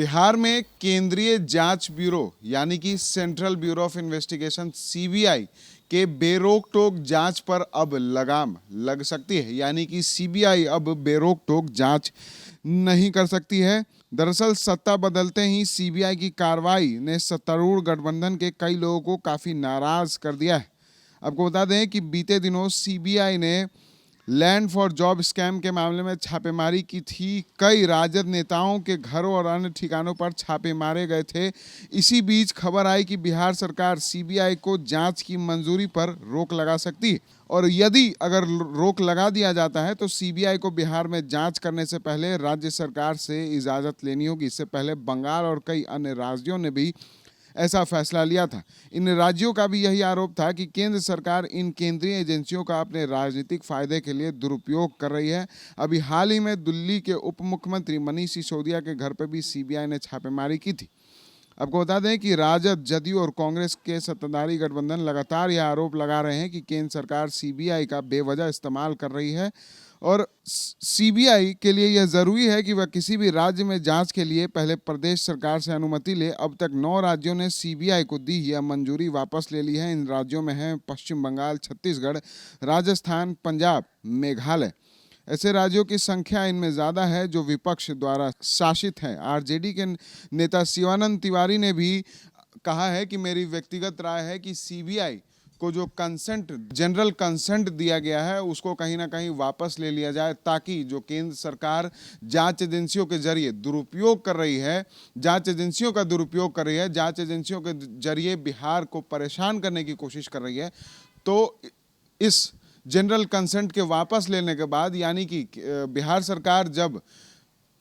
बिहार में केंद्रीय जांच ब्यूरो यानी कि central bureau of investigation CBI के बेरोक टोक जांच पर अब लगाम लग सकती है, यानी कि सीबीआई अब बेरोक टोक जांच नहीं कर सकती है। दरअसल सत्ता बदलते ही सीबीआई की कार्रवाई ने सत्तारूढ़ गठबंधन के कई लोगों को काफ़ी नाराज कर दिया है। आपको बता दें कि बीते दिनों सीबीआई ने लैंड फॉर जॉब स्कैम के मामले में छापेमारी की थी। कई राजद नेताओं के घरों और अन्य ठिकानों पर छापे मारे गए थे। इसी बीच खबर आई कि बिहार सरकार सीबीआई को जांच की मंजूरी पर रोक लगा सकती है, और यदि अगर रोक लगा दिया जाता है तो सीबीआई को बिहार में जांच करने से पहले राज्य सरकार से इजाज़त लेनी होगी। इससे पहले बंगाल और कई अन्य राज्यों ने भी ऐसा फैसला लिया था। इन राज्यों का भी यही आरोप था कि केंद्र सरकार इन केंद्रीय एजेंसियों का अपने राजनीतिक फायदे के लिए दुरुपयोग कर रही है। अभी हाल ही में दिल्ली के उप मुख्यमंत्री मनीष सिसोदिया के घर पर भी सीबीआई ने छापेमारी की थी। आपको बता दें कि राजद, जदयू और कांग्रेस के सत्ताधारी गठबंधन लगातार यह आरोप लगा रहे हैं कि केंद्र सरकार सीबीआई का बेवजह इस्तेमाल कर रही है, और सीबीआई के लिए यह ज़रूरी है कि वह किसी भी राज्य में जांच के लिए पहले प्रदेश सरकार से अनुमति ले। अब तक 9 राज्यों ने सीबीआई को दी यह मंजूरी वापस ले ली है। इन राज्यों में हैं पश्चिम बंगाल, छत्तीसगढ़, राजस्थान, पंजाब, मेघालय। ऐसे राज्यों की संख्या इनमें ज़्यादा है जो विपक्ष द्वारा शासित हैं। आरजेडी के नेता शिवानंद तिवारी ने भी कहा है कि मेरी व्यक्तिगत राय है कि सीबीआई को जो जनरल कंसेंट दिया गया है उसको कहीं ना कहीं वापस ले लिया जाए, ताकि जो केंद्र सरकार जांच एजेंसियों के जरिए दुरुपयोग कर रही है, जांच एजेंसियों का दुरुपयोग कर रही है, जांच एजेंसियों के जरिए बिहार को परेशान करने की कोशिश कर रही है, तो इस जनरल कंसेंट के वापस लेने के बाद, यानी कि बिहार सरकार जब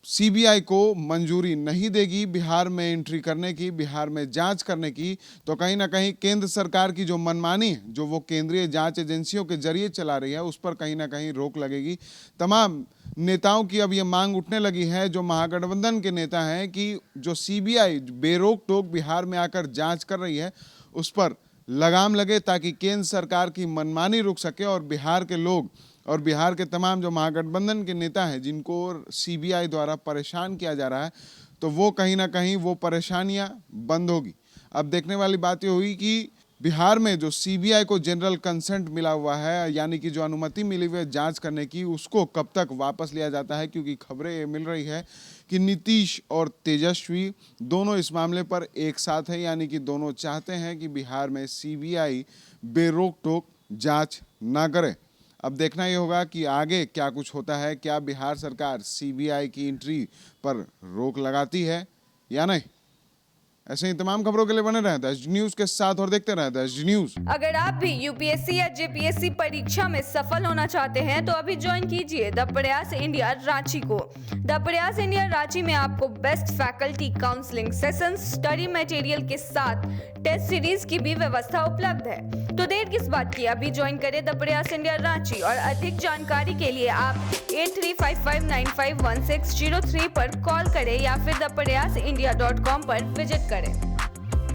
सीबीआई को मंजूरी नहीं देगी बिहार में एंट्री करने की, बिहार में जांच करने की, तो कहीं ना कहीं केंद्र सरकार की जो मनमानी है, जो वो केंद्रीय जांच एजेंसियों के जरिए चला रही है, उस पर कहीं ना कहीं रोक लगेगी। तमाम नेताओं की अब ये मांग उठने लगी है, जो महागठबंधन के नेता हैं, कि जो सीबीआई बेरोक टोक बिहार में आकर जाँच कर रही है उस पर लगाम लगे, ताकि केंद्र सरकार की मनमानी रुक सके और बिहार के लोग और बिहार के तमाम जो महागठबंधन के नेता हैं जिनको सीबीआई द्वारा परेशान किया जा रहा है, तो वो कहीं ना कहीं वो परेशानियां बंद होगी। अब देखने वाली बात ये हुई कि बिहार में जो सीबीआई को जनरल कंसेंट मिला हुआ है, यानी कि जो अनुमति मिली हुई है जांच करने की, उसको कब तक वापस लिया जाता है, क्योंकि खबरें मिल रही है कि नीतीश और तेजस्वी दोनों इस मामले पर एक साथ हैं, यानी कि दोनों चाहते हैं कि बिहार में सीबीआई बेरोक टोक जांच ना करे। अब देखना ये होगा कि आगे क्या कुछ होता है, क्या बिहार सरकार सीबीआई की एंट्री पर रोक लगाती है या नहीं। ऐसे ही तमाम खबरों के लिए बने रहें दैश न्यूज के साथ और देखते रहें दैश न्यूज। अगर आप भी यूपीएससी या जेपीएससी परीक्षा में सफल होना चाहते हैं तो अभी ज्वाइन कीजिए द प्रयास इंडिया रांची को। द प्रयास इंडिया रांची में आपको best faculty, counselling sessions, study material के साथ टेस्ट सीरीज की भी व्यवस्था उपलब्ध है। तो देर किस बात की, अभी ज्वाइन करें द प्रयास इंडिया रांची, और अधिक जानकारी के लिए आप 8355951603 पर कॉल करें या फिर thepryasindia.com पर विजिट करें।